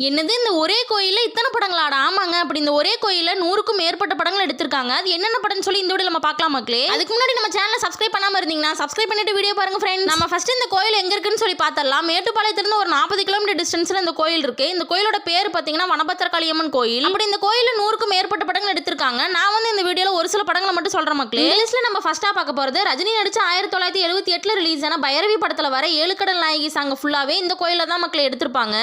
என்னது இந்த ஒரே கோயிலில் இத்தனை படங்களாடா? ஆமாங்க, அப்படி இந்த ஒரே கோயிலில் 100க்கும் மேற்பட்ட படங்கள் எடுத்திருக்காங்க. அது என்னென்ன படம்னு சொல்லி இந்த வீடியோ நம்ம பார்க்கலாம் மக்களே. அதுக்கு முன்னாடி நம்ம சேனலை சப்ஸ்கிரைப் பண்ணாமல் இருந்தீங்கன்னா சப்ஸ்கிரைப் பண்ணிட்டு வீடியோ பாருங்க ஃப்ரெண்ட்ஸ். நம்ம ஃபர்ஸ்ட் இந்த கோயில் எங்க இருக்குன்னு சொல்லி பார்த்தரலாம். மேட்டுப்பாளையத்திலிருந்து ஒரு 40 கிலோமீட்டர் டிஸ்டன்ஸ்ல இந்த கோயில் இருக்கு. இந்த கோயிலோட பேர் பார்த்தீங்கன்னா வனபத்திரகாளியம்மன் கோயில். அப்படி இந்த கோயிலில் 100க்கும் மேற்பட்ட படங்கள் எடுத்திருக்காங்க. நான் வந்து இந்த வீடியோல ஒரு சில படங்களை மட்டும் சொல்றேன் மக்களே. இந்த லிஸ்ட்ல நம்ம ஃபர்ஸ்டா பார்க்க போறது ரஜினி நடிச்ச 1978 ரிலீஸ் ஆன பைரவி படத்துல வர ஏழு கடல் நாயகி சாங் ஃபுல்லாவே இந்த கோயில தான் மக்களே எடுத்திருப்பாங்க.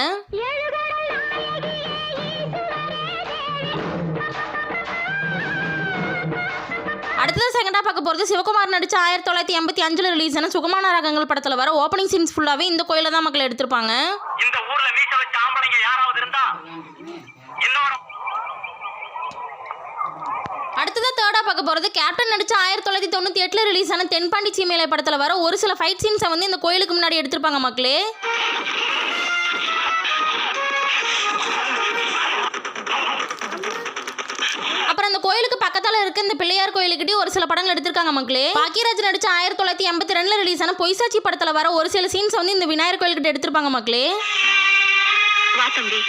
அடுத்தது செகண்டா பார்க்க போறது சிவகுமார் நடிச்ச 1985 ரிலீஸ் ஆன சுகமான ராகங்கள் படத்துல வர ஓப்பனிங் சீன்ஸ் ஃபுல்லாவே இந்த கோயில தான் மக்கள் எடுத்திருப்பாங்க. இந்த ஊர்ல மீச வச்ச ஆம்பளைங்க யாராவது இருந்தா என்னோட. அடுத்தது தேர்டா பார்க்க போறது கேப்டன் நடிச்ச 1998 ரிலீஸ் ஆன தென்பாண்டி சீமையிலை படத்துல வர ஒரு சில ஃபைட் சீன்ஸை வந்து இந்த கோயிலுக்கு முன்னாடி எடுத்திருப்பாங்க மக்களே. அப்புறம் இந்த கோயிலுக்கு பக்கத்துல இருக்க இந்த பிள்ளையார் கோயிலுக்கிட்டே ஒரு சில படங்கள் எடுத்திருக்காங்க மக்களே. பாக்கியராஜ் நடிச்ச 1982 ரிலீஸ் ஆன பொய்சாட்சி படத்துல வர ஒரு சில சீன்ஸ் வந்து இந்த விநாயகர் கோயிலுக்கிட்ட எடுத்திருப்பாங்க மக்களே. வா தம்பி,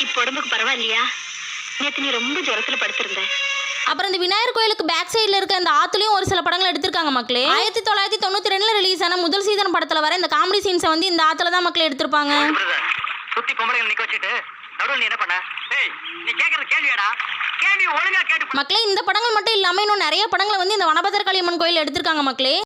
இப்ப உடம்புக்கு பரவாயில்லையா? நேத்து நீ ரொம்ப ஜுரத்துல படுத்திருந்த. அப்புறம் இந்த விநாயகர் கோயிலுக்கு பேக் சைடில் இருக்க இந்த ஆத்துலயும் ஒரு சில படங்கள் எடுத்திருக்காங்க மக்களே. 1992 ரிலீஸ் ஆன முதல் சீசன் படத்துல வர இந்த காமெடி சீன்ஸை வந்து இந்த ஆத்துல தான் மக்கள் எடுத்திருப்பாங்க. சுத்தி பொம்பளைங்க நிக்க வச்சிட்டு நடுவுல நீ என்ன பண்ண? ஏய், நீ கேக்குற கேள்வியாடா? கேள்வி ஒழுங்கா கேட்டு மக்களே, இந்த படங்கள் மட்டும் இல்லாம இன்னும் நிறைய படங்களை வந்து இந்த வனபத்திரகாளியம்மன் கோயில் எடுத்திருக்காங்க மக்களே.